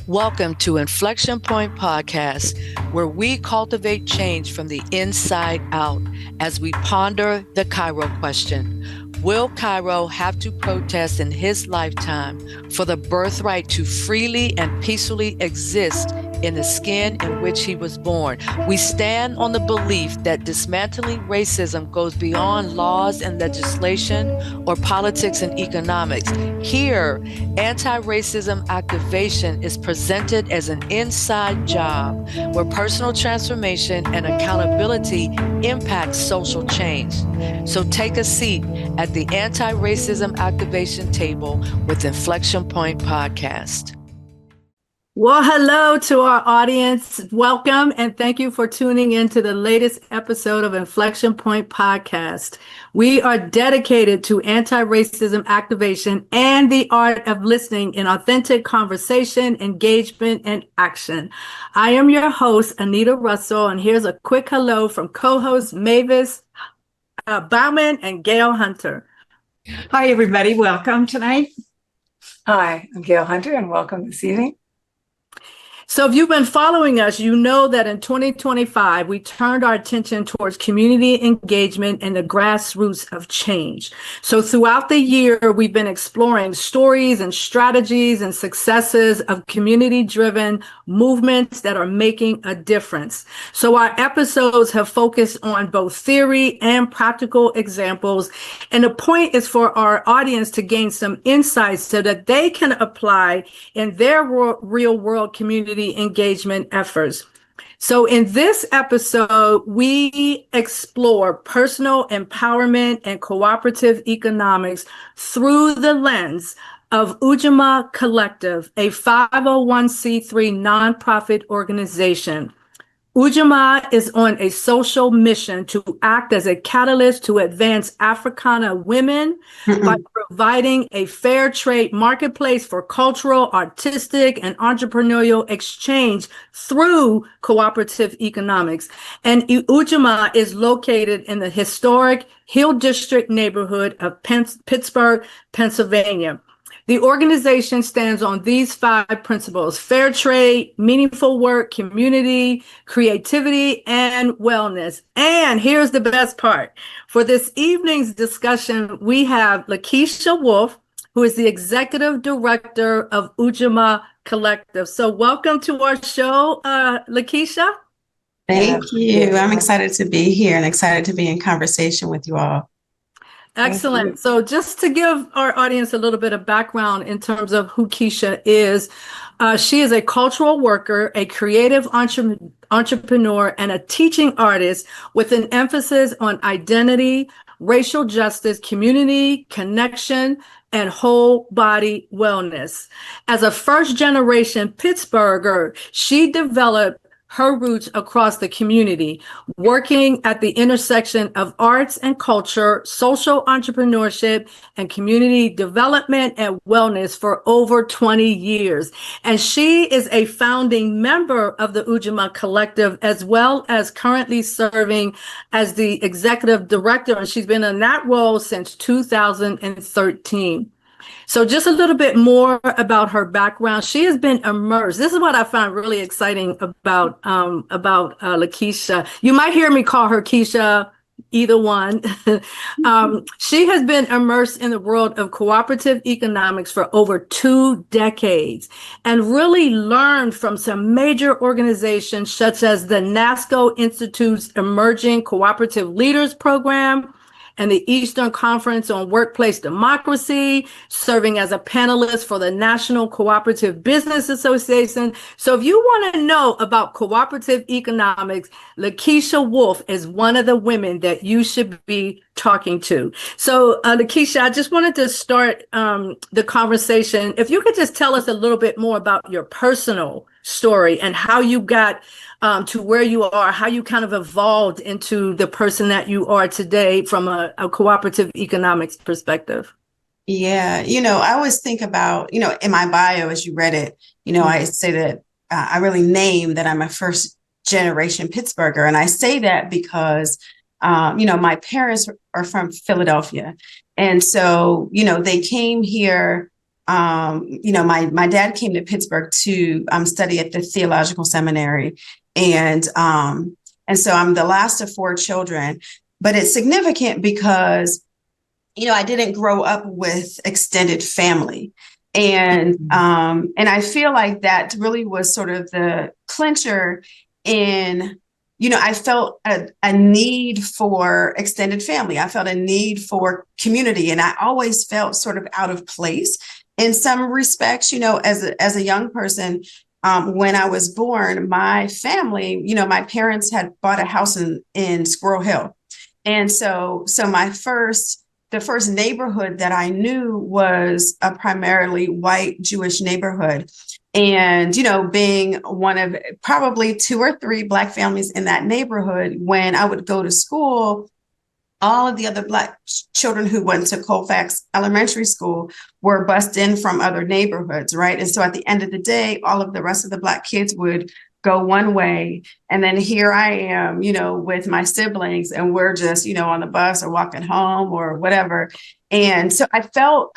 Welcome to Inflection Point Podcast, where we cultivate change from the inside out as we ponder the Cairo question. Will Cairo have to protest in his lifetime for the birthright to freely and peacefully exist in the skin in which he was born? We stand on the belief that dismantling racism goes beyond laws and legislation or politics and economics. Here, anti-racism activation is presented as an inside job where personal transformation and accountability impact social change. So take a seat at the anti-racism activation table with Inflection Point Podcast. Well, hello to our audience. Welcome and thank you for tuning in to the latest episode of Inflection Point Podcast. We are dedicated to anti-racism activation and the art of listening in authentic conversation, engagement, and action. I am your host, Anita Russell, and here's a quick hello from co-hosts Mavis Bauman and Gail Hunter. Hi, everybody. Welcome tonight. Hi, I'm Gail Hunter, and welcome this evening. So if you've been following us, you know that in 2025, we turned our attention towards community engagement and the grassroots of change. So throughout the year, we've been exploring stories and strategies and successes of community-driven movements that are making a difference. So our episodes have focused on both theory and practical examples. And the point is for our audience to gain some insights so that they can apply in their real-world community engagement efforts. So in this episode, we explore personal empowerment and cooperative economics through the lens of Ujamaa Collective, a 501c3 nonprofit organization. Ujamaa is on a social mission to act as a catalyst to advance Africana women by providing a fair trade marketplace for cultural, artistic, and entrepreneurial exchange through cooperative economics. And Ujamaa is located in the historic Hill District neighborhood of Pittsburgh, Pennsylvania. The organization stands on these 5 principles: fair trade, meaningful work, community, creativity, and wellness. And here's the best part. For this evening's discussion, we have LaKeisha Wolf, who is the Executive Director of Ujamaa Collective. So welcome to our show, LaKeisha. Thank you. I'm excited to be here and excited to be in conversation with you all. Excellent. So just to give our audience a little bit of background in terms of who Keisha is, she is a cultural worker, a creative entrepreneur, and a teaching artist with an emphasis on identity, racial justice, community, connection, and whole body wellness. As a first-generation Pittsburgher, she developed her roots across the community, working at the intersection of arts and culture, social entrepreneurship, and community development and wellness for over 20 years. And she is a founding member of the Ujamaa Collective, as well as currently serving as the executive director. And she's been in that role since 2013. So just a little bit more about her background. She has been immersed. This is what I find really exciting about LaKeisha. You might hear me call her Keisha, either one. She has been immersed in the world of cooperative economics for over 2 decades and really learned from some major organizations such as the NASCO Institute's Emerging Cooperative Leaders Program and the Eastern Conference on Workplace Democracy, serving as a panelist for the National Cooperative Business Association. So if you want to know about cooperative economics, LaKeisha Wolf is one of the women that you should be talking to. So LaKeisha, I just wanted to start the conversation. If you could just tell us a little bit more about your personal story and how you got to where you are, how you kind of evolved into the person that you are today from a cooperative economics perspective. Yeah, I always think about, in my bio, as you read it, I say that I really name that I'm a first generation Pittsburgher. And I say that because, my parents are from Philadelphia. And so, they came here my dad came to Pittsburgh to study at the theological seminary. And so I'm the last of 4 children, but it's significant because, I didn't grow up with extended family. And I feel like that really was sort of the clincher in, I felt a need for extended family. I felt a need for community. And I always felt sort of out of place in some respects, as a young person. When I was born, my family, my parents had bought a house in Squirrel Hill. And so the first neighborhood that I knew was a primarily white Jewish neighborhood. And, being one of probably 2 or 3 Black families in that neighborhood, when I would go to school, all of the other Black children who went to Colfax Elementary School were bused in from other neighborhoods, right? And so at the end of the day, all of the rest of the Black kids would go one way. And then here I am, with my siblings, and we're just, on the bus or walking home or whatever. And so I felt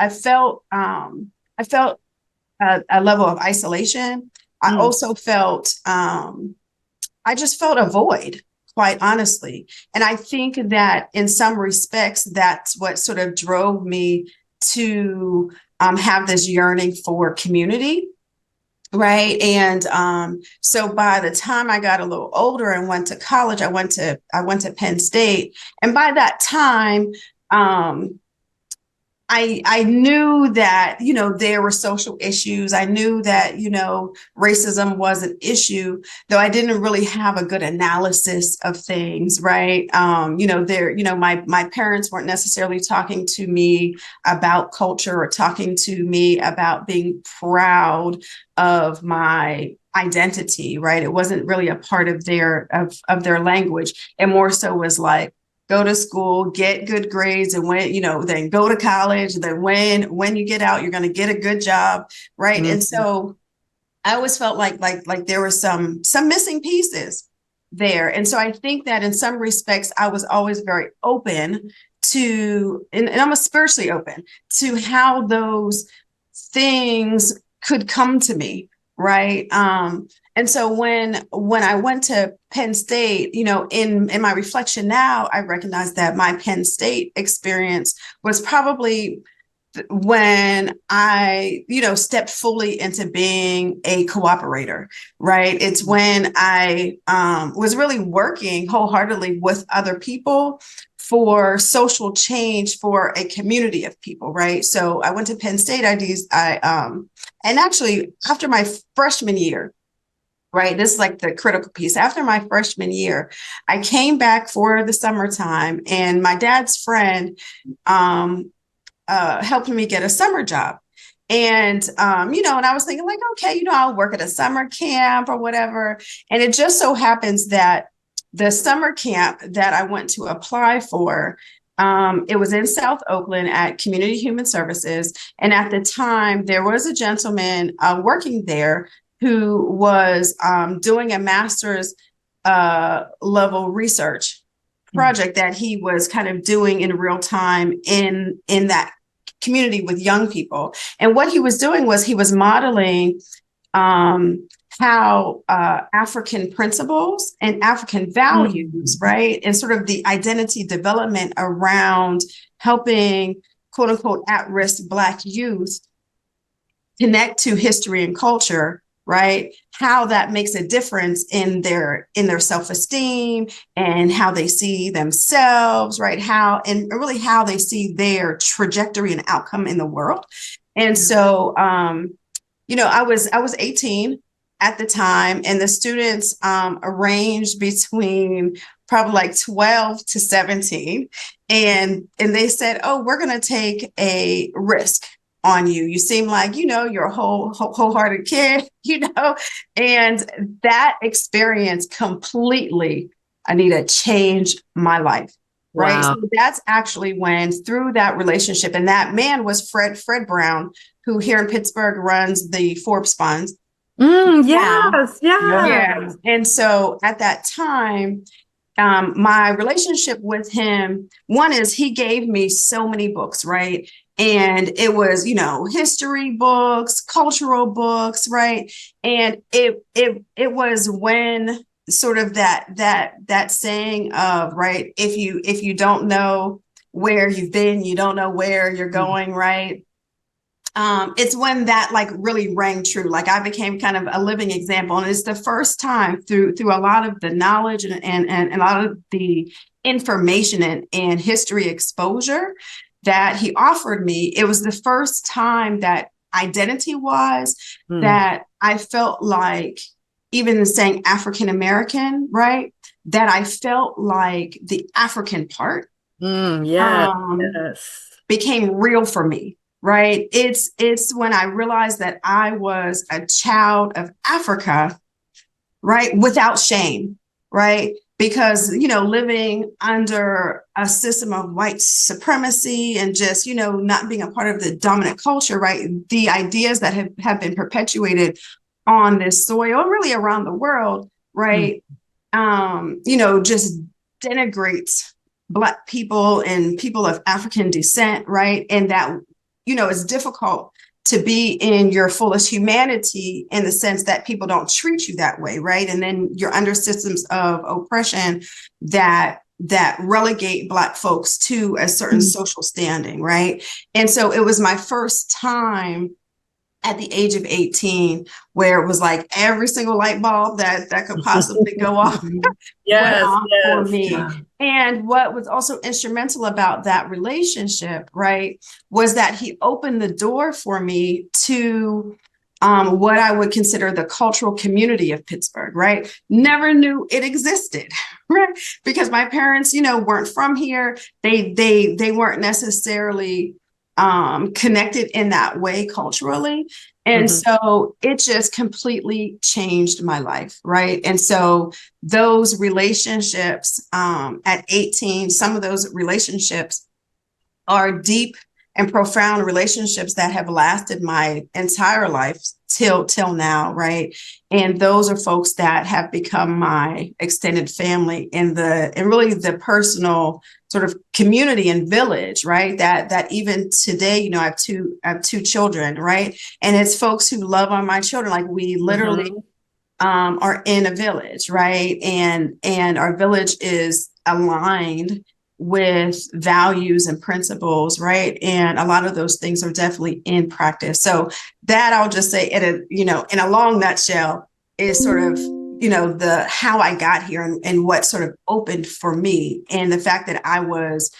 a level of isolation. I also felt, I just felt a void, quite honestly. And I think that in some respects, that's what sort of drove me to have this yearning for community. Right. And so by the time I got a little older and went to college, I went to Penn State. And by that time, I knew that, there were social issues. I knew that, racism was an issue, though I didn't really have a good analysis of things. Right. My parents weren't necessarily talking to me about culture or talking to me about being proud of my identity. Right. It wasn't really a part of their language. And more so was like, go to school, get good grades, and then go to college. Then when you get out, you're going to get a good job, right? Mm-hmm. And so I always felt like there were some missing pieces there. And so I think that in some respects, I was always very open to, and I'm spiritually open to how those things could come to me, right? And so when I went to Penn State, in my reflection now, I recognize that my Penn State experience was probably when I, stepped fully into being a cooperator, right? It's when I was really working wholeheartedly with other people for social change for a community of people, right? So I went to Penn State. And actually after my freshman year, right, this is like the critical piece. After my freshman year, I came back for the summertime, and my dad's friend helped me get a summer job. And, and I was thinking like, okay, I'll work at a summer camp or whatever. And it just so happens that the summer camp that I went to apply for, it was in South Oakland at Community Human Services. And at the time, there was a gentleman working there who was doing a master's level research project that he was kind of doing in real time in that community with young people. And what he was doing was he was modeling how African principles and African values, right, and sort of the identity development around helping quote unquote at-risk Black youth connect to history and culture, right? How that makes a difference in their self-esteem and how they see themselves, right? How they see their trajectory and outcome in the world. And so, I was 18 at the time, and the students arranged between probably like 12 to 17. And they said, oh, we're going to take a risk on you. You seem like, you're a wholehearted kid, and that experience completely, Anita, changed my life. Right. Wow. So that's actually when, through that relationship, and that man was Fred Brown, who here in Pittsburgh runs the Forbes Funds. Yes. And so at that time, my relationship with him, one is he gave me so many books, right? And it was, history books, cultural books, right? And it was when sort of that saying of, right, if you don't know where you've been, you don't know where you're going, right? It's when that like really rang true. Like I became kind of a living example. And it's the first time through a lot of the knowledge and a lot of the information and history exposure that he offered me. It was the first time that identity-wise that I felt like, even saying African American, right? That I felt like the African part became real for me. Right. It's when I realized that I was a child of Africa, right, without shame, right? Because, living under a system of white supremacy and just, not being a part of the dominant culture, right? The ideas that have been perpetuated on this soil and really around the world, right? Just denigrates Black people and people of African descent, right? And that it's difficult to be in your fullest humanity in the sense that people don't treat you that way, right? And then you're under systems of oppression that relegate Black folks to a certain social standing, right? And so it was my first time at the age of 18 where it was like every single light bulb that could possibly go off went off for me. Yeah. And what was also instrumental about that relationship, right, was that he opened the door for me to what I would consider the cultural community of Pittsburgh, right? Never knew it existed, right? Because my parents, weren't from here. They weren't necessarily connected in that way culturally. And so it just completely changed my life, right? And so those relationships at 18, some of those relationships are deep and profound relationships that have lasted my entire life till now, right? And those are folks that have become my extended family and really the personal sort of community and village, right? That even today, I have two children, right? And it's folks who love on my children. Like we literally are in a village, right? And our village is aligned with values and principles, right? And a lot of those things are definitely in practice. So that I'll just say in a long nutshell is sort of, the how I got here and what sort of opened for me and the fact that I was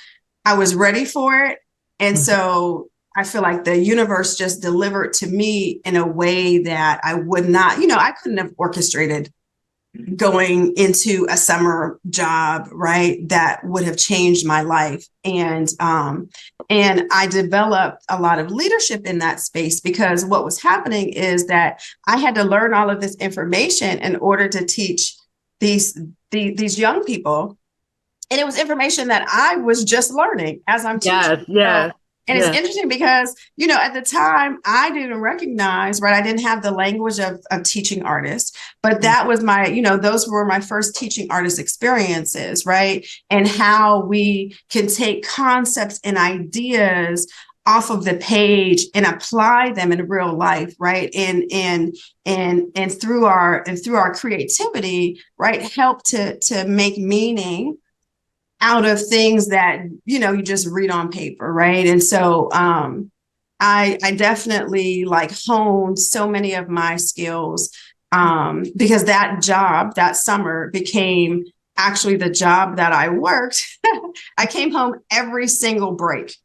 ready for it. And so I feel like the universe just delivered to me in a way that I would not, I couldn't have orchestrated going into a summer job, right? That would have changed my life. And I developed a lot of leadership in that space because what was happening is that I had to learn all of this information in order to teach these young people. And it was information that I was just learning as I'm teaching. Yeah. And it's interesting because, at the time I didn't recognize, right? I didn't have the language of teaching artists, but that was my, those were my first teaching artist experiences, right? And how we can take concepts and ideas off of the page and apply them in real life, right? And through our creativity, right, help to make meaning out of things that, you just read on paper, right? And so I definitely honed so many of my skills because that job, that summer became actually the job that I worked. I came home every single break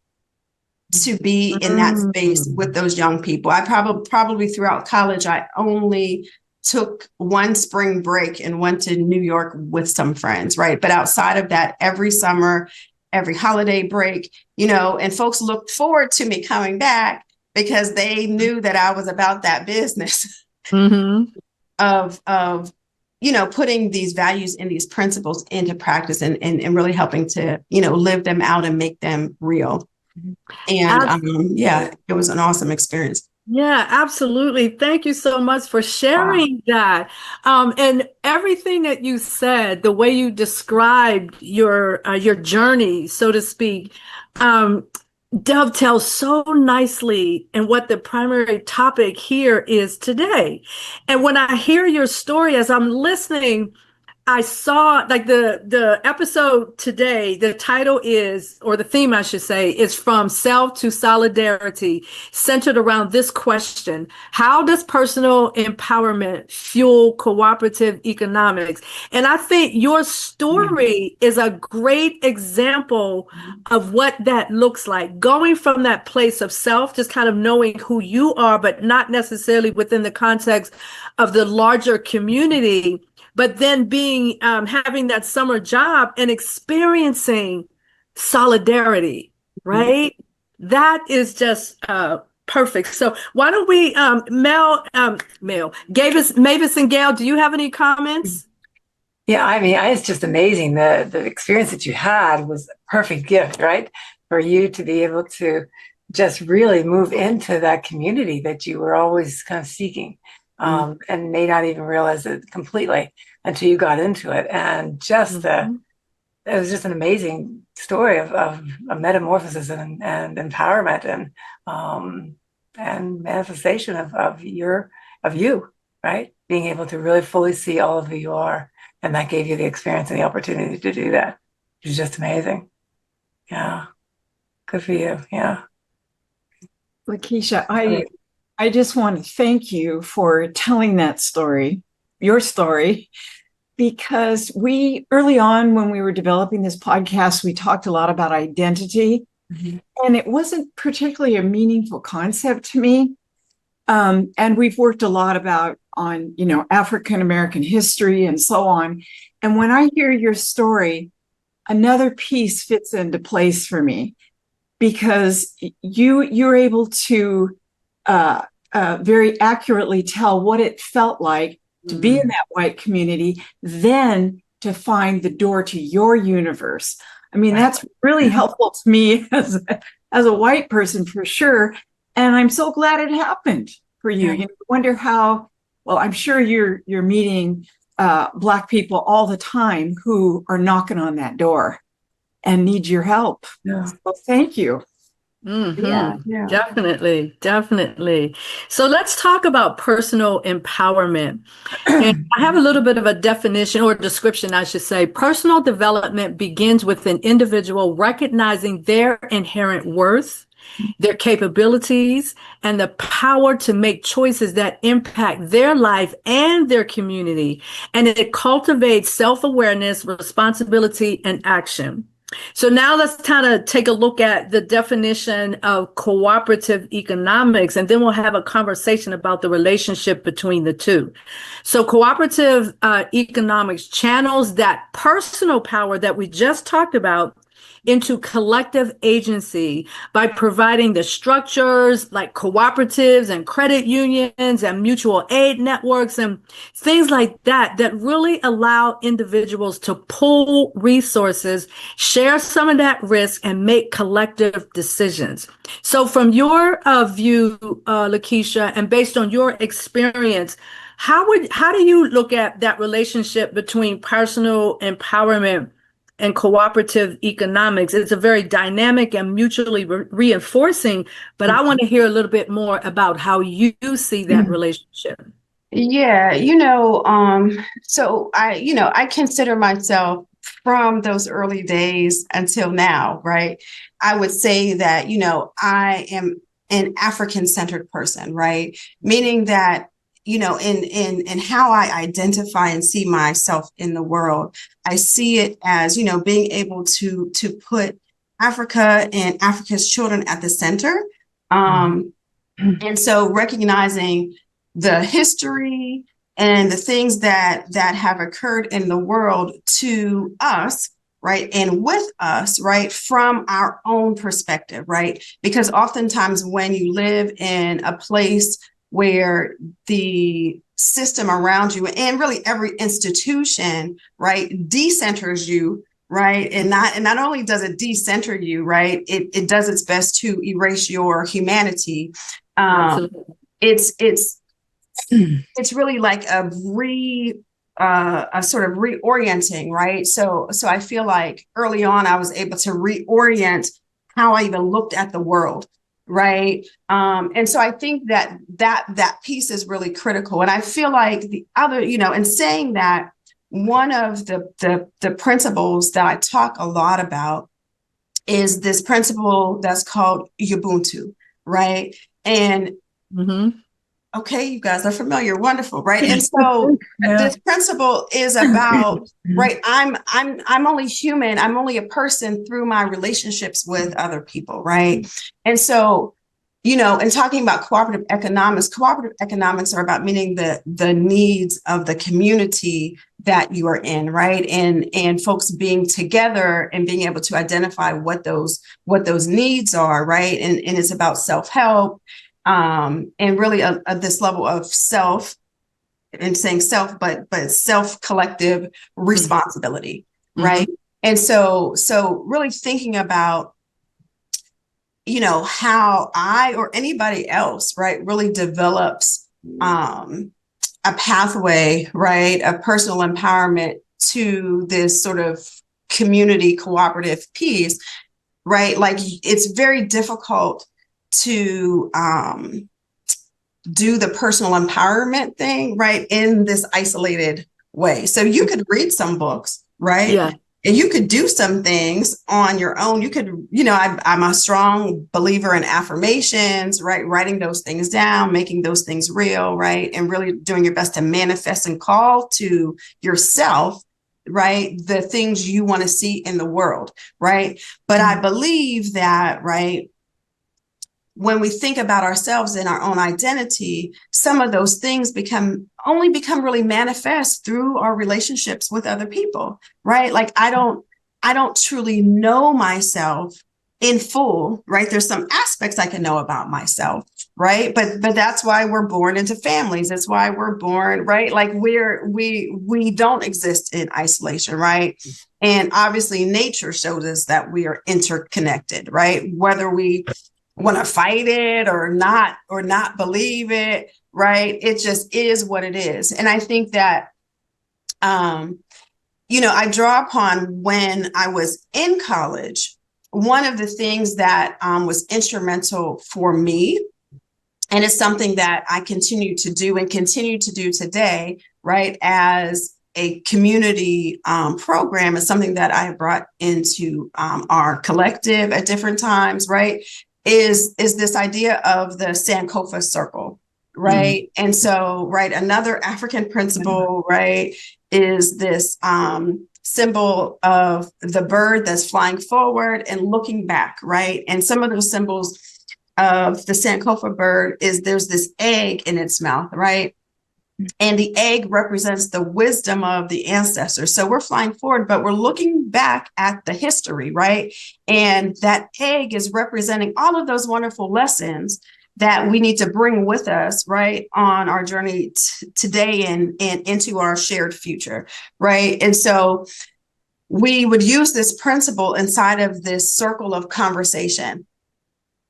to be in that space with those young people. I probably throughout college, I only took one spring break and went to New York with some friends, right? But outside of that, every summer, every holiday break, and folks looked forward to me coming back because they knew that I was about that business of putting these values and these principles into practice and really helping to, live them out and make them real. And it was an awesome experience. Yeah, absolutely. Thank you so much for sharing that. And everything that you said, the way you described your journey, so to speak, um, dovetails so nicely in what the primary topic here is today. And when I hear your story as I'm listening, I saw like the episode today, the title is, or the theme I should say, is From Self to Solidarity, centered around this question: how does personal empowerment fuel cooperative economics? And I think your story is a great example of what that looks like, going from that place of self, just kind of knowing who you are, but not necessarily within the context of the larger community, but then being having that summer job and experiencing solidarity, right? That is just perfect. So why don't we, Mavis and Gail, do you have any comments? Yeah, I mean, it's just amazing. The experience that you had was a perfect gift, right? For you to be able to just really move into that community that you were always kind of seeking, and may not even realize it completely until you got into it. And just it was just an amazing story of a metamorphosis and empowerment and manifestation of you, right? Being able to really fully see all of who you are. And that gave you the experience and the opportunity to do that. It was just amazing. Yeah. Good for you. Yeah. LaKeisha, I just want to thank you for telling that story, your story, because we, early on when we were developing this podcast, we talked a lot about identity, and it wasn't particularly a meaningful concept to me. And we've worked a lot on African American history and so on. And when I hear your story, another piece fits into place for me, because you're able to very accurately tell what it felt like to be in that white community, then to find the door to your universe. I mean, that's really helpful to me as a white person, for sure. And I'm so glad it happened for you. You wonder how. Well, I'm sure you're meeting Black people all the time who are knocking on that door and need your help. Yeah. So thank you. Yeah. Definitely. So let's talk about personal empowerment. And I have a little bit of a definition or description, I should say. Personal development begins with an individual recognizing their inherent worth, their capabilities, and the power to make choices that impact their life and their community. And it cultivates self-awareness, responsibility, and action. So now let's kind of take a look at the definition of cooperative economics, and then we'll have a conversation about the relationship between the two. So cooperative economics channels that personal power that we just talked about into collective agency by providing the structures like cooperatives and credit unions and mutual aid networks and things like that really allow individuals to pool resources, share some of that risk, and make collective decisions. So from your view, LaKeisha, and based on your experience, how do you look at that relationship between personal empowerment and cooperative economics? It's a very dynamic and mutually reinforcing, but I want to hear a little bit more about how you see that relationship. Yeah, so I consider myself, from those early days until now, right? I would say that, I am an African-centered person, right? Meaning that, in how I identify and see myself in the world, I see it as, being able to put Africa and Africa's children at the center. And so recognizing the history and the things that have occurred in the world to us, right, and with us, right, from our own perspective, right? Because oftentimes when you live in a place where the system around you and really every institution, right, decenters you, right, and not only does it decenter you, right, it does its best to erase your humanity. Absolutely. it's really like a sort of reorienting, right? So I feel like early on I was able to reorient how I even looked at the world, right? And so I think that piece is really critical. And I feel like the other, in saying that, one of the principles that I talk a lot about is this principle that's called Ubuntu, right? And okay, you guys are familiar, wonderful, right? And so this principle is about, right? I'm only human. I'm only a person through my relationships with other people, right? And so, and talking about cooperative economics are about meeting the needs of the community that you are in, right? And folks being together and being able to identify what those needs are, right? And it's about self-help, and really this level of self, and saying self, but self collective responsibility, right? And so really thinking about, how I or anybody else, right, really develops a pathway, right, of personal empowerment to this sort of community cooperative piece, right? Like, it's very difficult to do the personal empowerment thing, right, in this isolated way. So you could read some books, right? Yeah. And you could do some things on your own. You could, I'm a strong believer in affirmations, right? Writing those things down, making those things real, right? And really doing your best to manifest and call to yourself, right, the things you want to see in the world, right? But I believe that, right, when we think about ourselves and our own identity, some of those things only become really manifest through our relationships with other people, right? Like, I don't truly know myself in full, right? There's some aspects I can know about myself, right? But that's why we're born into families. That's why we're born, right? Like, we don't exist in isolation, right? And obviously nature shows us that we are interconnected, right? Whether we want to fight it or not believe it, right? It just is what it is. And I think that, I draw upon when I was in college, one of the things that was instrumental for me, and it's something that I continue to do today, right, as a community program, is something that I have brought into our collective at different times, right, is this idea of the Sankofa circle, right? And so, right, another African principle, right, is this symbol of the bird that's flying forward and looking back, right? And some of those symbols of the Sankofa bird is there's this egg in its mouth, right? And the egg represents the wisdom of the ancestors. So we're flying forward, but we're looking back at the history, right? And that egg is representing all of those wonderful lessons that we need to bring with us, right, on our journey today and into our shared future, right? And so we would use this principle inside of this circle of conversation.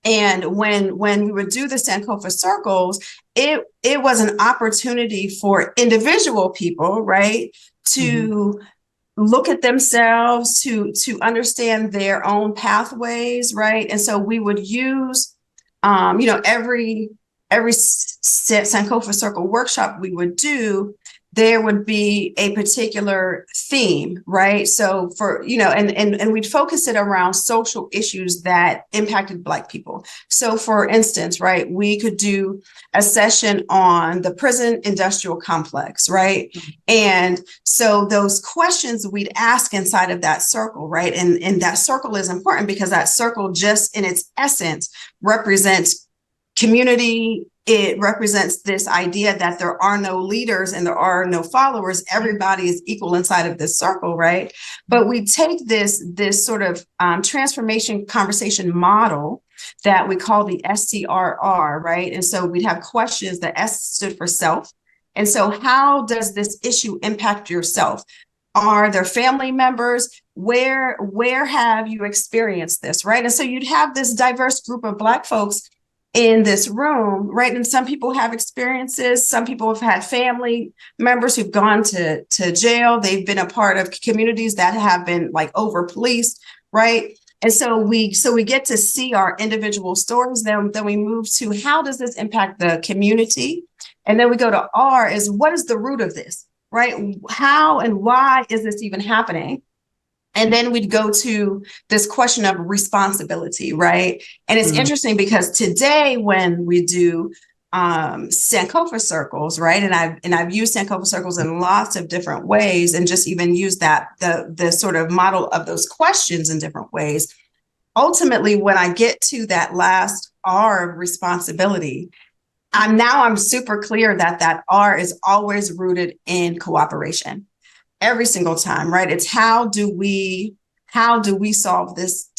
And when we would do the Sankofa circles, it was an opportunity for individual people, right, to look at themselves, to understand their own pathways, right? And so we would use, every Sankofa circle workshop we would do, there would be a particular theme, right? So for, and we'd focus it around social issues that impacted Black people. So for instance, right, we could do a session on the prison industrial complex, right? And so those questions we'd ask inside of that circle, right? And that circle is important because that circle just in its essence represents community. It represents this idea that there are no leaders and there are no followers. Everybody is equal inside of this circle, right? But we take this sort of transformation conversation model that we call the STRR, right? And so we'd have questions. The S stood for self. And so how does this issue impact yourself? Are there family members? Where have you experienced this, right? And so you'd have this diverse group of Black folks in this room, right? And some people have experiences. Some people have had family members who've gone to jail. They've been a part of communities that have been like over policed, right? And so we get to see our individual stories. Then we move to how does this impact the community? And then we go to R is what is the root of this, right? How and why is this even happening? And then we'd go to this question of responsibility, right? And it's interesting because today when we do Sankofa circles, right? And I've used Sankofa circles in lots of different ways, and just even use that the sort of model of those questions in different ways. Ultimately, when I get to that last R of responsibility, I'm super clear that R is always rooted in cooperation. Every single time, right? It's how do we solve this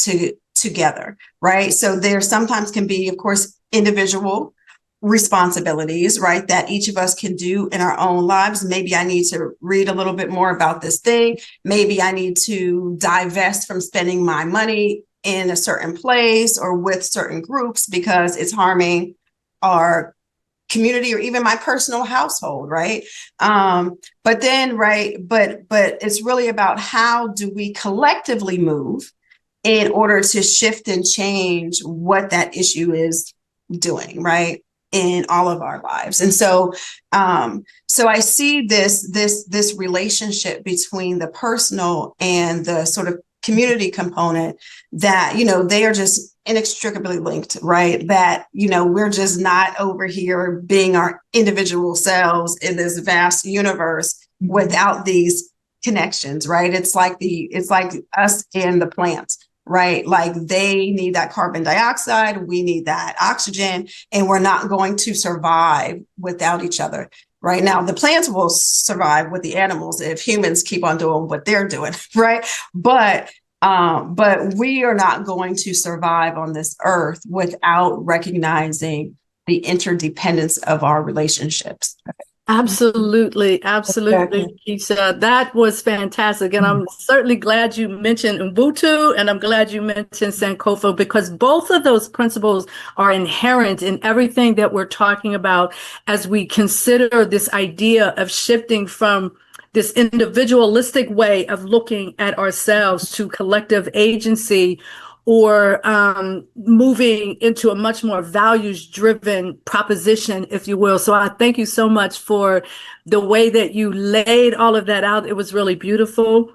together, right? So there sometimes can be, of course, individual responsibilities, right? That each of us can do in our own lives. Maybe I need to read a little bit more about this thing. Maybe I need to divest from spending my money in a certain place or with certain groups because it's harming our community or even my personal household, right? But then, right, but it's really about how do we collectively move in order to shift and change what that issue is doing, right, in all of our lives. And so I see this relationship between the personal and the sort of community component that, they are just inextricably linked, right? That, we're just not over here being our individual selves in this vast universe without these connections, right? It's like us and the plants, right? Like they need that carbon dioxide, we need that oxygen, and we're not going to survive without each other. Right now, the plants will survive with the animals if humans keep on doing what they're doing, right? But we are not going to survive on this earth without recognizing the interdependence of our relationships. Absolutely, LaKeisha. That was fantastic. And I'm certainly glad you mentioned Ubuntu, and I'm glad you mentioned Sankofa, because both of those principles are inherent in everything that we're talking about as we consider this idea of shifting from this individualistic way of looking at ourselves to collective agency, or moving into a much more values-driven proposition, if you will. So I thank you so much for the way that you laid all of that out. It was really beautiful.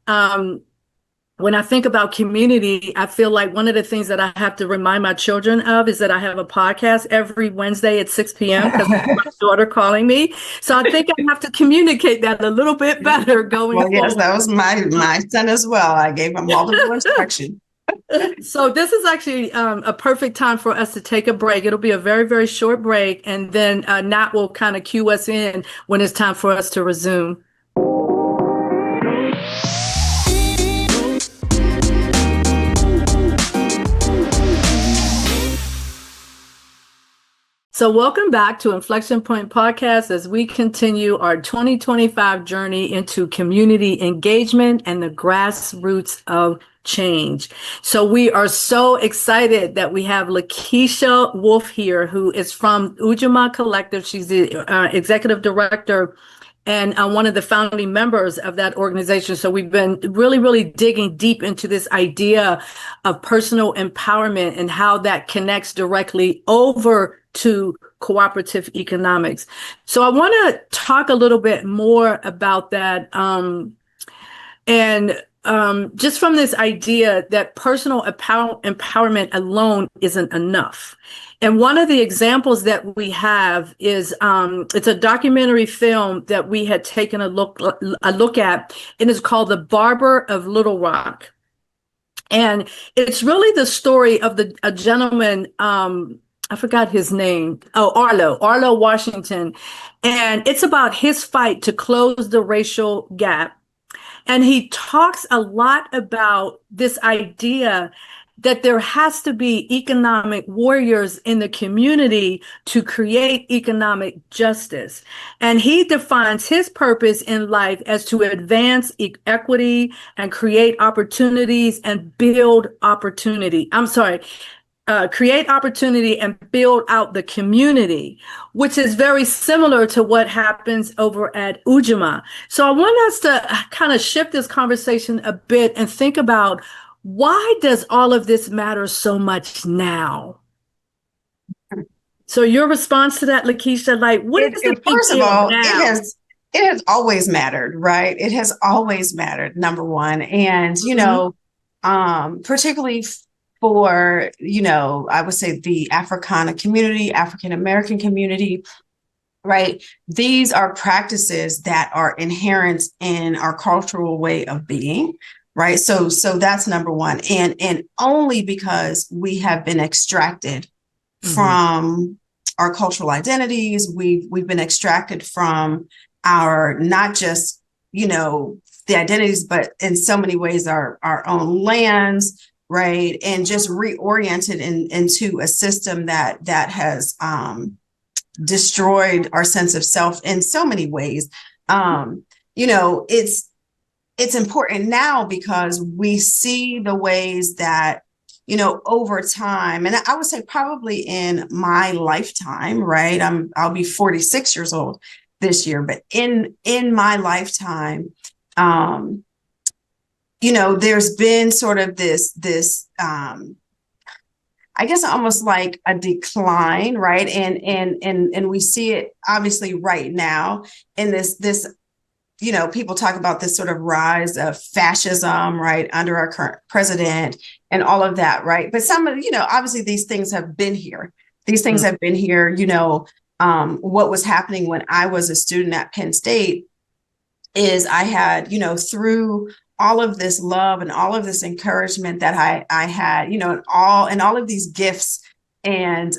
When I think about community, I feel like one of the things that I have to remind my children of is that I have a podcast every Wednesday at 6 p.m. because my daughter calling me. So I think I have to communicate that a little bit better going forward. Yes, that was my son as well. I gave him multiple instructions. So this is actually a perfect time for us to take a break. It'll be a very, very short break, and then Nat will kind of cue us in when it's time for us to resume. So welcome back to Inflection Point Podcast as we continue our 2025 journey into community engagement and the grassroots of change. So we are so excited that we have LaKeisha Wolf here, who is from Ujamaa Collective. She's the executive director and one of the founding members of that organization. So we've been really, really digging deep into this idea of personal empowerment and how that connects directly over to cooperative economics. So I want to talk a little bit more about that. Just from this idea that personal empowerment alone isn't enough. And one of the examples that we have is it's a documentary film that we had taken a look at, and it's called The Barber of Little Rock. And it's really the story of a gentleman, I forgot his name. Oh, Arlo Washington. And it's about his fight to close the racial gap. And he talks a lot about this idea that there has to be economic warriors in the community to create economic justice. And he defines his purpose in life as to advance equity and create opportunities and build opportunity. create opportunity and build out the community, which is very similar to what happens over at Ujamaa. So I want us to kind of shift this conversation a bit and think about, why does all of this matter so much now? So your response to that, LaKeisha, like, what is the big first of deal all, now? it has always mattered, right? It has always mattered, number one. And, you know, particularly for, you know, I would say the Africana community, African American community, right? These are practices that are inherent in our cultural way of being, right? So that's number one. And only because we have been extracted from our cultural identities, we've been extracted from our, not just, you know, the identities, but in so many ways our own lands, right? And just reoriented into a system that has destroyed our sense of self in so many ways. You know, it's important now because we see the ways that, you know, over time, and I would say probably in my lifetime, right? I'll be 46 years old this year, but in my lifetime, you know, there's been sort of this I guess almost like a decline, right? And we see it obviously right now in this, you know, people talk about this sort of rise of fascism, right, under our current president and all of that, right? But some of, you know, obviously these things have been here. These things have been here, you know. What was happening when I was a student at Penn State is I had, you know, through all of this love and all of this encouragement that I had, you know, and all of these gifts and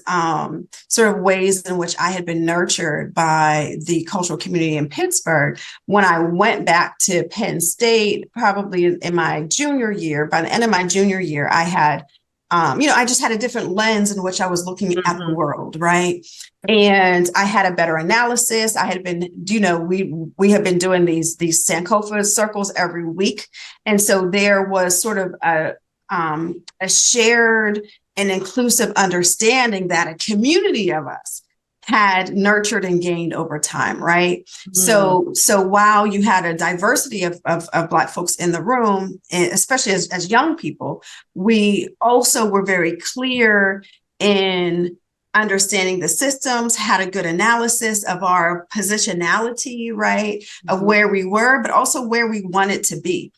sort of ways in which I had been nurtured by the cultural community in Pittsburgh. When I went back to Penn State, probably in my junior year, by the end of my junior year, I had, you know, I just had a different lens in which I was looking at the world, right? And I had a better analysis. I had been, you know, we have been doing these Sankofa circles every week. And so there was sort of a shared and inclusive understanding that a community of us had nurtured and gained over time, right? So while you had a diversity of Black folks in the room, especially as young people, we also were very clear in understanding the systems, had a good analysis of our positionality, right? Of where we were, but also where we wanted to be.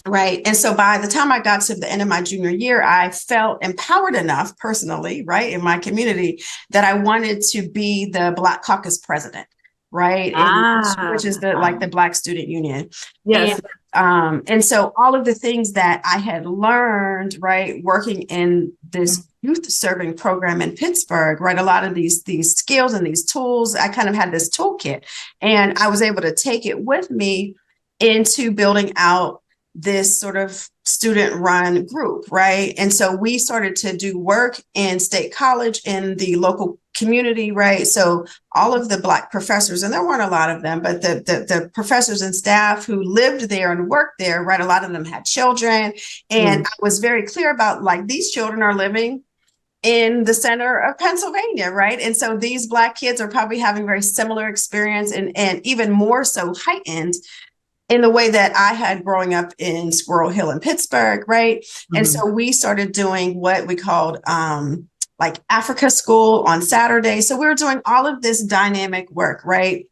Right. And so by the time I got to the end of my junior year, I felt empowered enough personally, right, in my community, that I wanted to be the Black Caucus president, right, which is the Black Student Union. Yes. And so all of the things that I had learned, right, working in this youth serving program in Pittsburgh, right, a lot of these skills and these tools, I kind of had this toolkit, and I was able to take it with me into building out this sort of student-run group, right? And so we started to do work in State College in the local community, right? So all of the Black professors, and there weren't a lot of them, but the professors and staff who lived there and worked there, right? A lot of them had children. And I was very clear about, like, these children are living in the center of Pennsylvania, right? And so these Black kids are probably having very similar experience and even more so heightened in the way that I had growing up in Squirrel Hill in Pittsburgh, right? And so we started doing what we called like Africa School on Saturday. So we were doing all of this dynamic work, right?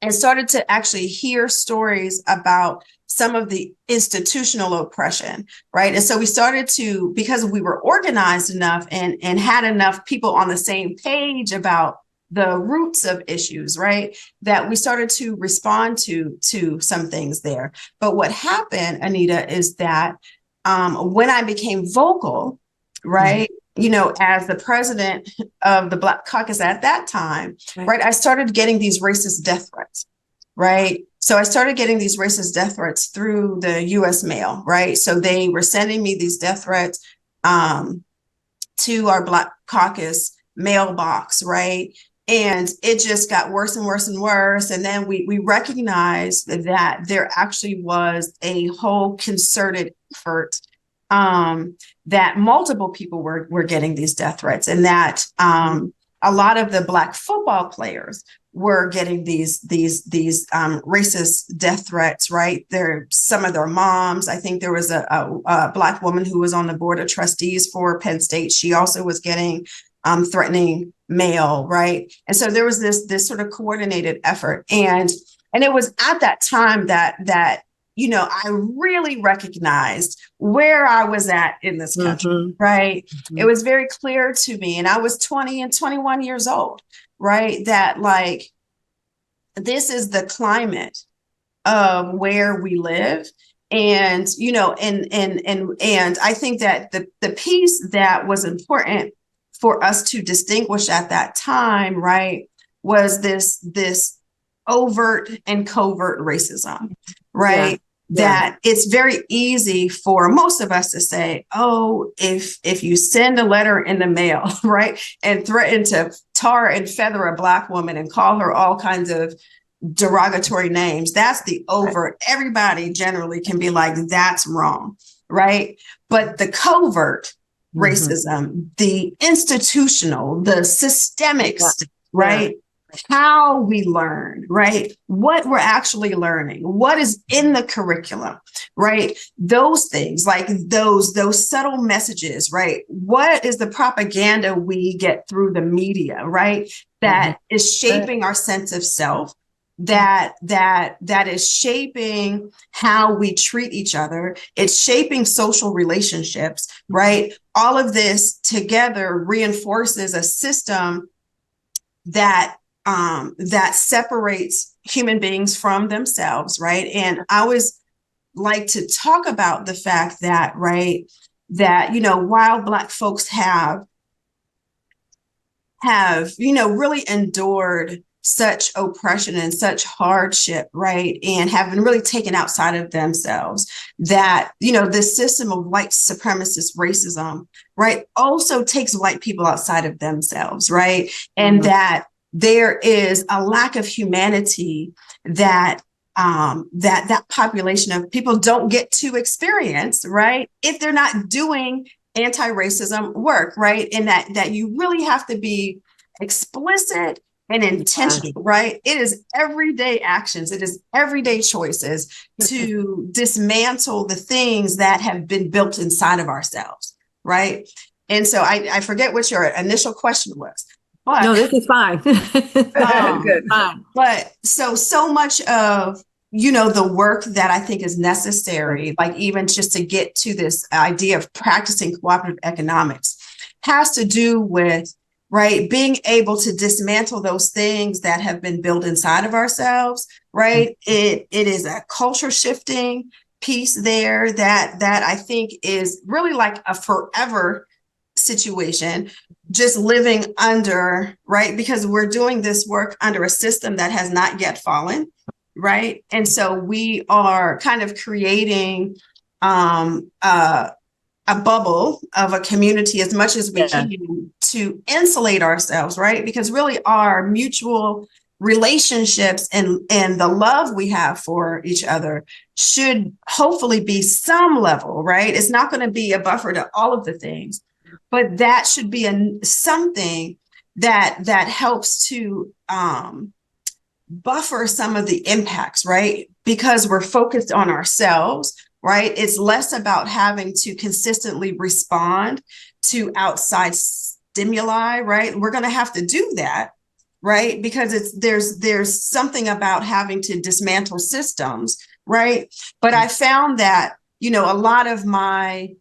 And started to actually hear stories about some of the institutional oppression, right? And so we started to, because we were organized enough and had enough people on the same page about the roots of issues, right, that we started to respond to some things there. But what happened, Anita, is that when I became vocal, right, you know, as the president of the Black Caucus at that time, right, I started getting these racist death threats, right? So I started getting these racist death threats through the U.S. mail, right? So they were sending me these death threats to our Black Caucus mailbox, right? And it just got worse and worse and worse. And then we recognized that there actually was a whole concerted effort that multiple people were getting these death threats, and that a lot of the Black football players were getting these racist death threats, right? Some of their moms. I think there was a Black woman who was on the board of trustees for Penn State. She also was getting threatening mail, right? And so there was this sort of coordinated effort, and it was at that time that I really recognized where I was at in this country, right? It was very clear to me, and I was 20 and 21 years old, right? That like, this is the climate of where we live. And, and I think that the piece that was important for us to distinguish at that time, right, was this overt and covert racism, right? Yeah. That it's very easy for most of us to say, oh, if you send a letter in the mail, right, and threaten to tar and feather a Black woman and call her all kinds of derogatory names, that's the overt. Right. Everybody generally can be like, that's wrong, right? But the covert racism, the institutional, the systemic, right? How we learn, right? What we're actually learning, what is in the curriculum, right? Those things, like those subtle messages, right? What is the propaganda we get through the media, right? That is shaping our sense of self, that is shaping how we treat each other. It's shaping social relationships, right? All of this together reinforces a system that separates human beings from themselves, right? And I always like to talk about the fact that, right, that, while Black folks have really endured such oppression and such hardship, right, and have been really taken outside of themselves, that, this system of white supremacist racism, right, also takes white people outside of themselves, right? And that there is a lack of humanity that that population of people don't get to experience, right, if they're not doing anti-racism work, right? And that you really have to be explicit and intentional, right? It is everyday actions. It is everyday choices to dismantle the things that have been built inside of ourselves, right? And so I forget what your initial question was. But, no, this is fine. Good. Fine. But so much of, the work that I think is necessary, like even just to get to this idea of practicing cooperative economics, has to do with, right, being able to dismantle those things that have been built inside of ourselves, right? It is a culture shifting piece there that I think is really like a forever situation, just living under, right? Because we're doing this work under a system that has not yet fallen, right? And so we are kind of creating a bubble of a community as much as we can to insulate ourselves, right? Because really our mutual relationships and the love we have for each other should hopefully be some level, right? It's not going to be a buffer to all of the things, but that should be something that helps to buffer some of the impacts, right? Because we're focused on ourselves, right? It's less about having to consistently respond to outside stimuli, right? We're going to have to do that, right? Because there's something about having to dismantle systems, right? But I found that, a lot of my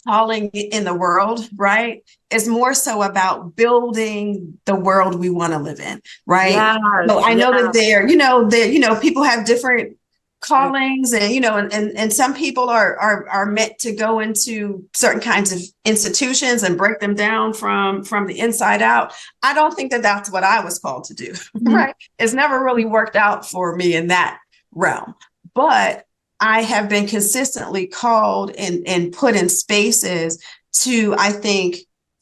calling in the world, right, is more so about building the world we want to live in, right? Yes, so I know that people have different callings, and and some people are meant to go into certain kinds of institutions and break them down from the inside out. I don't think that that's what I was called to do, right? It's never really worked out for me in that realm, but I have been consistently called and put in spaces to, I think,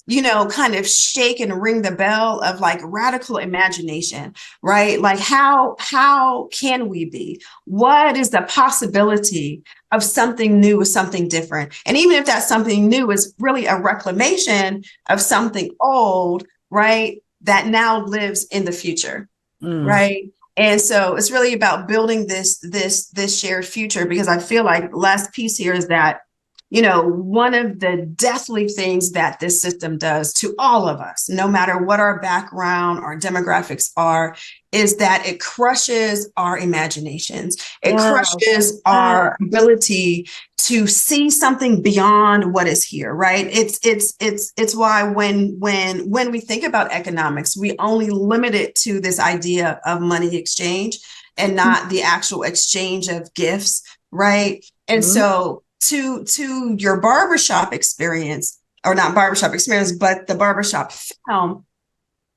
kind of shake and ring the bell of like radical imagination, right? Like how can we be? What is the possibility of something new or something different? And even if that something new is really a reclamation of something old, right? That now lives in the future, right? And so it's really about building this shared future, because I feel like the last piece here is that, one of the deathly things that this system does to all of us, no matter what our background or demographics are, is that it crushes our imaginations. It crushes our ability to see something beyond what is here, right? It's why when we think about economics, we only limit it to this idea of money exchange and not the actual exchange of gifts, right? And so to your barbershop experience, or not barbershop experience, but the barbershop film,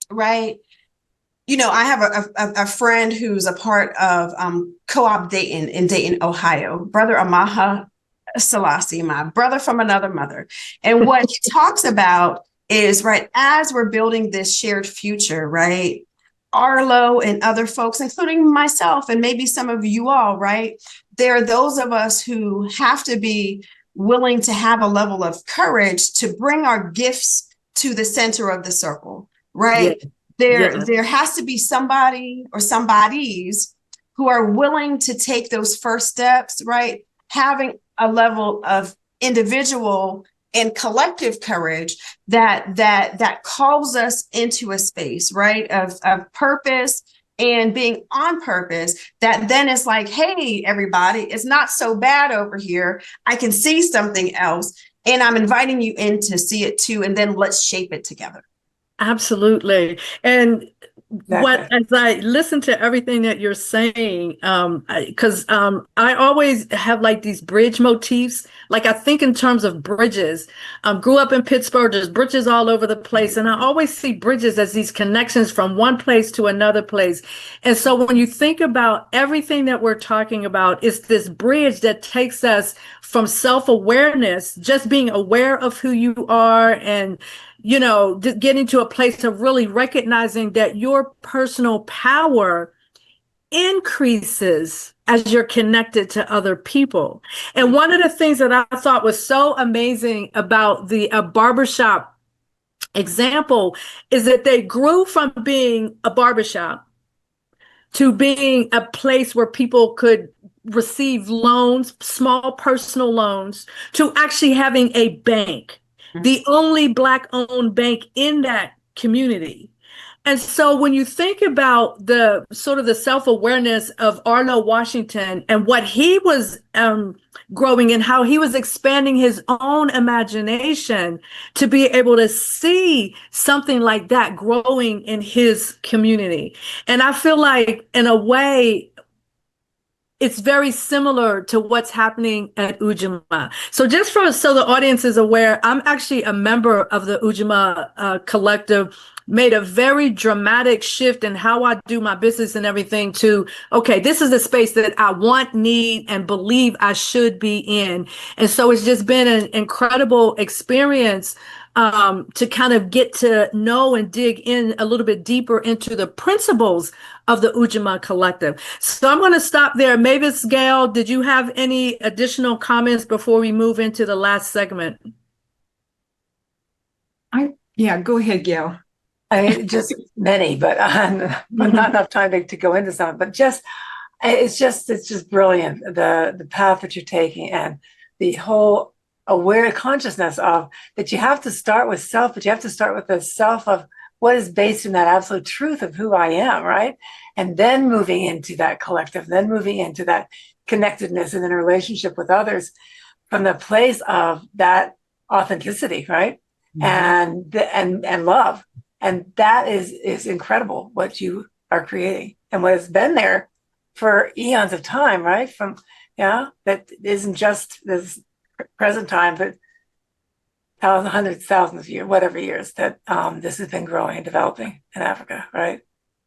right? I have a friend who's a part of Co-op Dayton in Dayton, Ohio, Brother Amaha Selassie, my brother from another mother. And what he talks about is, right, as we're building this shared future, right, Arlo and other folks, including myself and maybe some of you all, right, there are those of us who have to be willing to have a level of courage to bring our gifts to the center of the circle, right? There has to be somebody or somebodies who are willing to take those first steps, right? Having a level of individual and collective courage that calls us into a space, right, of purpose and being on purpose, that then is like, hey, everybody, it's not so bad over here. I can see something else, and I'm inviting you in to see it too, and then let's shape it together. Absolutely. And as I listen to everything that you're saying, because I always have like these bridge motifs. Like I think in terms of bridges. Grew up in Pittsburgh, there's bridges all over the place. And I always see bridges as these connections from one place to another place. And so when you think about everything that we're talking about, it's this bridge that takes us from self-awareness, just being aware of who you are, and getting to a place of really recognizing that your personal power increases as you're connected to other people. And one of the things that I thought was so amazing about the barbershop example is that they grew from being a barbershop to being a place where people could receive loans, small personal loans, to actually having a bank, the only Black-owned bank in that community. And so when you think about the sort of the self-awareness of Arlo Washington and what he was growing and how he was expanding his own imagination to be able to see something like that growing in his community. And I feel like in a way, it's very similar to what's happening at Ujamaa. So just so the audience is aware, I'm actually a member of the Ujamaa Collective, made a very dramatic shift in how I do my business and everything to, okay, this is the space that I want, need, and believe I should be in. And so it's just been an incredible experience to kind of get to know and dig in a little bit deeper into the principles of the Ujamaa Collective. So I'm going to stop there. Mavis, Gail, did you have any additional comments before we move into the last segment? Yeah, go ahead, Gail. Just many, but not enough time to go into some. But it's just brilliant, the path that you're taking, and the whole aware consciousness of that you have to start with self, but you have to start with the self of what is based in that absolute truth of who I am, right? And then moving into that collective, then moving into that connectedness and in a relationship with others from the place of that authenticity, right? Mm-hmm. And love. And that is incredible what you are creating and what has been there for eons of time, right? That isn't just this present time, but thousands, hundreds, thousands of years, whatever years that this has been growing and developing in Africa, right?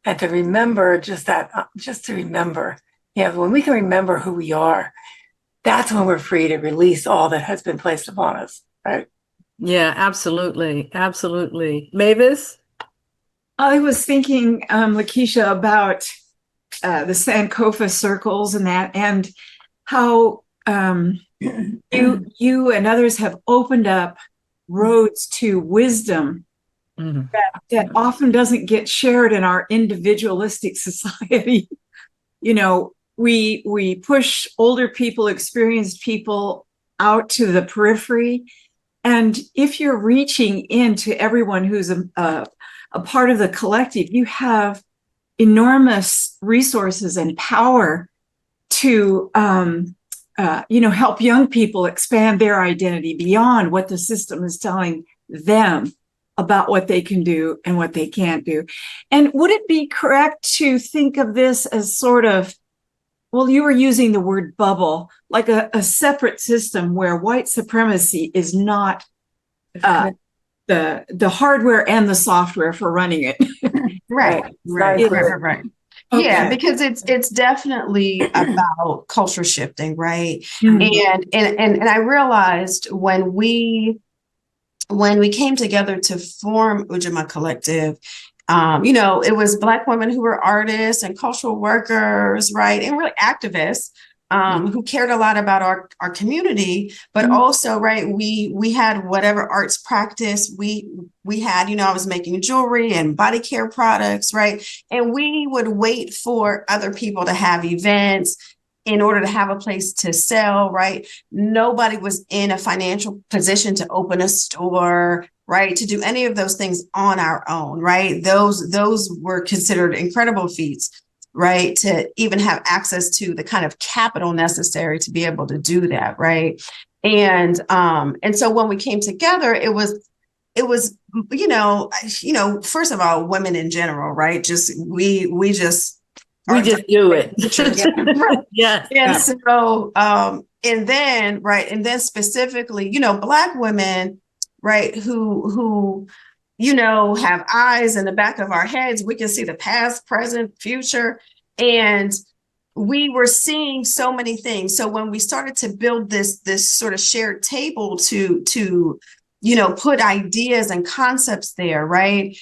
And to remember just to remember, when we can remember who we are, that's when we're free to release all that has been placed upon us, right? Yeah, absolutely. Absolutely. Mavis? I was thinking, LaKeisha, about the Sankofa circles and that, and how you and others have opened up roads to wisdom that often doesn't get shared in our individualistic society. We push older people, experienced people out to the periphery. And if you're reaching into everyone who's a part of the collective, you have enormous resources and power to help young people expand their identity beyond what the system is telling them about what they can do and what they can't do. And would it be correct to think of this as sort of, well, you were using the word bubble, like a separate system where white supremacy is not the hardware and the software for running it? Right. Okay. Yeah, because it's definitely about culture shifting, right? Mhm. And I realized when we came together to form Ujamaa Collective, it was Black women who were artists and cultural workers, right, and really activists who cared a lot about our community, but also, right, we had whatever arts practice we had. I was making jewelry and body care products, right, and we would wait for other people to have events in order to have a place to sell, right? Nobody was in a financial position to open a store, right? To do any of those things on our own, right? Those were considered incredible feats, right? To even have access to the kind of capital necessary to be able to do that, right? And so when we came together, it was, first of all, women in general, right? We just do it. Yeah. And so, and then specifically, Black women, right, who have eyes in the back of our heads. We can see the past, present, future, and we were seeing so many things. So when we started to build this sort of shared table to put ideas and concepts there, right?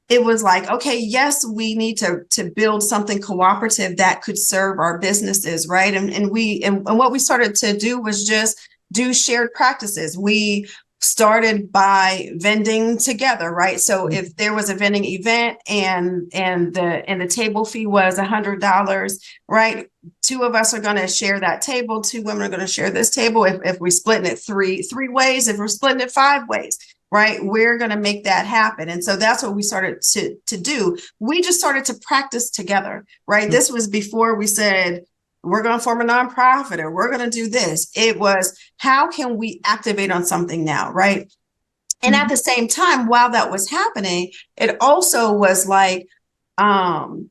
It was like, okay, yes, we need to build something cooperative that could serve our businesses, right? And what we started to do was just do shared practices. We started by vending together, right? So if there was a vending event and the table fee was $100, right? Two of us are going to share that table. Two women are going to share this table. If we're splitting it three ways, if we're splitting it 5 ways, right, we're going to make that happen. And so that's what we started to do. We just started to practice together, right? This was before we said, we're going to form a nonprofit or we're going to do this. It was, how can we activate on something now, right? And at the same time, while that was happening, it also was like,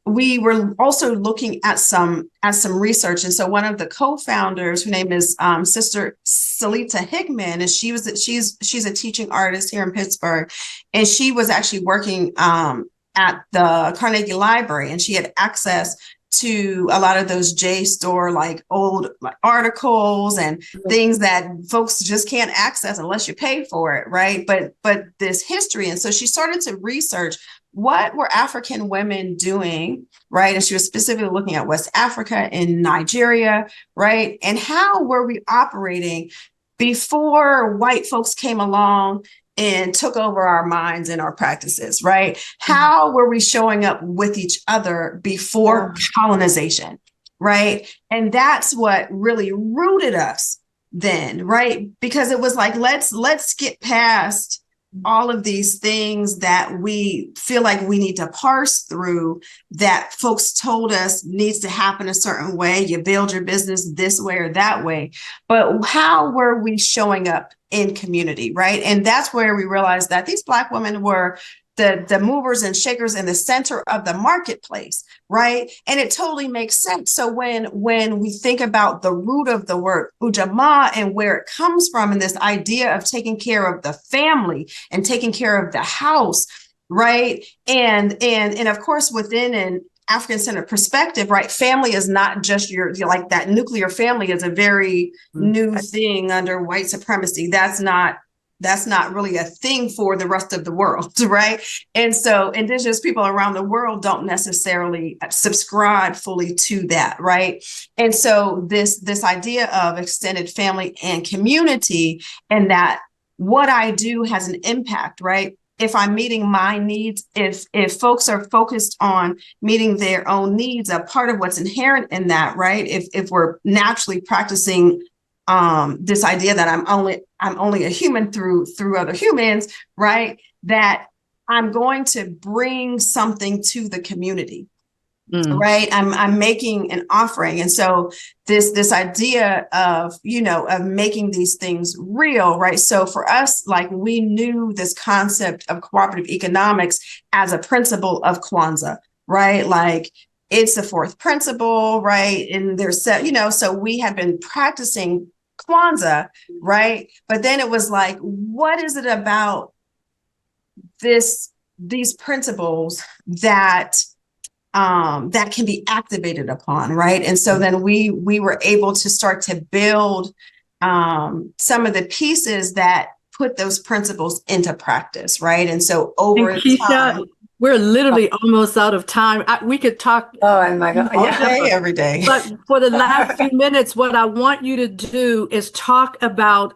we were also looking at some research. And so one of the co-founders, her name is Sister Salita Hickman, and she's a teaching artist here in Pittsburgh. And she was actually working at the Carnegie Library, and she had access to a lot of those JSTOR, like old articles and things that folks just can't access unless you pay for it, right? But this history. And so she started to research, what were African women doing, right? And she was specifically looking at West Africa and Nigeria, right? And how were we operating before white folks came along and took over our minds and our practices, right? How were we showing up with each other before colonization, right? And that's what really rooted us then, right? Because it was like, let's get past all of these things that we feel like we need to parse through, that folks told us needs to happen a certain way. You build your business this way or that way. But how were we showing up in community, right? And that's where we realized that these Black women were the movers and shakers in the center of the marketplace, right? And it totally makes sense. So when we think about the root of the word Ujamaa and where it comes from, and this idea of taking care of the family and taking care of the house, right? And of course, within an African-centered perspective, right? Family is not just your like that nuclear family is a very new thing under white supremacy. That's not that's not really a thing for the rest of the world, right? And so indigenous people around the world don't necessarily subscribe fully to that, right? And so this idea of extended family and community, and that what I do has an impact, right? If I'm meeting my needs, if folks are focused on meeting their own needs, a part of what's inherent in that, right? If we're naturally practicing this idea that I'm only a human through other humans, right? That I'm going to bring something to the community, right? I'm making an offering, and so this idea of of making these things real, right? So for us, like, we knew this concept of cooperative economics as a principle of Kwanzaa, right? Like, it's the fourth principle, right? And there's so we had been practicing Kwanzaa, right? But then it was like, what is it about these principles that that can be activated upon, right? And so then we were able to start to build some of the pieces that put those principles into practice, right? And so over time, we're literally almost out of time. We could talk oh my God, all day, every day. But for the last few minutes, what I want you to do is talk about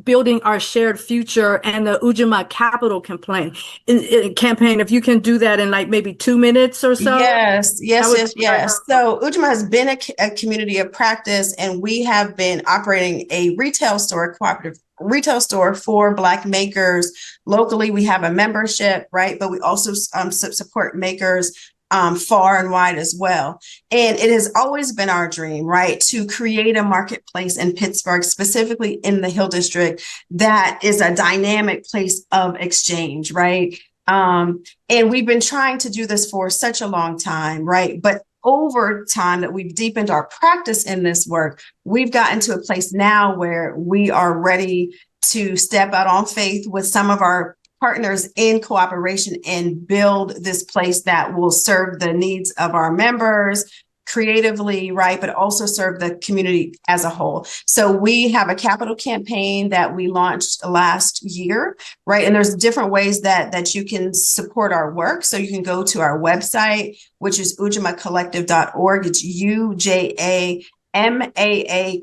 building our shared future and the Ujamaa capital campaign. If you can do that in like maybe 2 minutes or so. Yes. So Ujamaa has been a community of practice, and we have been operating a cooperative retail store for Black makers. Locally, we have a membership, right? But we also support makers far and wide as well. And it has always been our dream, right, to create a marketplace in Pittsburgh, specifically in the Hill District, that is a dynamic place of exchange, right? And we've been trying to do this for such a long time, right? But over time that we've deepened our practice in this work, we've gotten to a place now where we are ready to step out on faith with some of our partners in cooperation and build this place that will serve the needs of our members creatively, right, but also serve the community as a whole. So we have a capital campaign that we launched last year, right? And there's different ways that you can support our work. So you can go to our website, which is UjamaaCollective.org. It's UJAMAA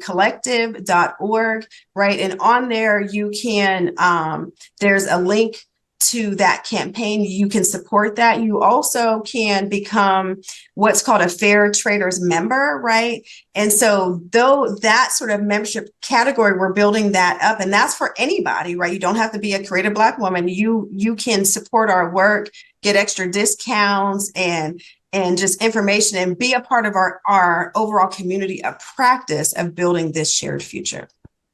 collective.org, right? And on there, you can, there's a link to that campaign. You can support that. You also can become what's called a Fair Traders member, right? And so though that sort of membership category, we're building that up, and that's for anybody, right? You don't have to be a creative Black woman. You can support our work, get extra discounts and just information, and be a part of our overall community of practice of building this shared future.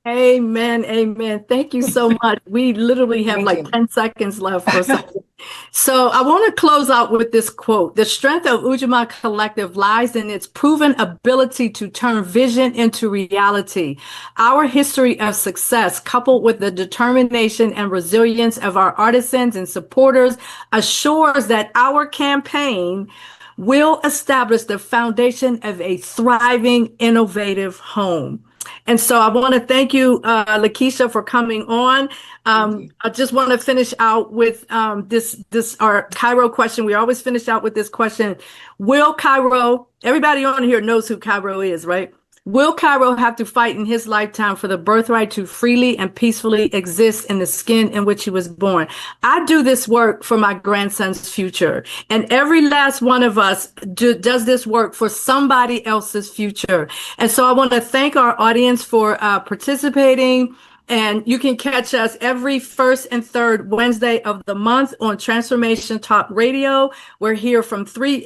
Amen. Amen. Thank you so much. We literally have 10 seconds left or something. So I want to close out with this quote. The strength of Ujamaa Collective lies in its proven ability to turn vision into reality. Our history of success, coupled with the determination and resilience of our artisans and supporters, assures that our campaign will establish the foundation of a thriving, innovative home. And so I want to thank you, LaKeisha, for coming on. I just want to finish out with this our Cairo question. We always finish out with this question. Will Cairo, everybody on here knows who Cairo is, right? Will Cairo have to fight in his lifetime for the birthright to freely and peacefully exist in the skin in which he was born? I do this work for my grandson's future, and every last one of us does this work for somebody else's future. And so I want to thank our audience for participating. And you can catch us every first and third Wednesday of the month on Transformation Talk Radio. We're here from 3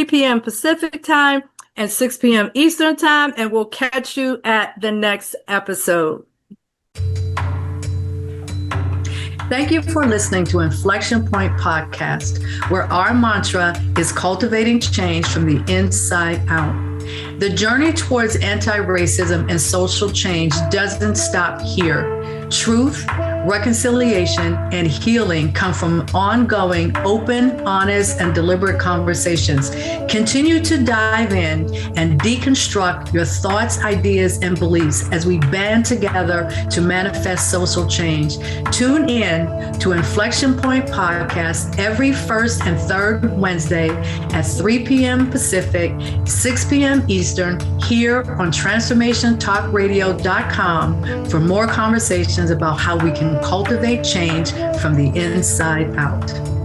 p.m. Pacific time and 6 p.m. Eastern time, and we'll catch you at the next episode. Thank you for listening to Inflection Point Podcast, where our mantra is cultivating change from the inside out. The journey towards anti-racism and social change doesn't stop here. Truth, reconciliation, and healing come from ongoing, open, honest, and deliberate conversations. Continue to dive in and deconstruct your thoughts, ideas, and beliefs as we band together to manifest social change. Tune in to Inflection Point Podcast every first and third Wednesday at 3 p.m. Pacific, 6 p.m. Eastern, here on TransformationTalkRadio.com for more conversations about how we can cultivate change from the inside out.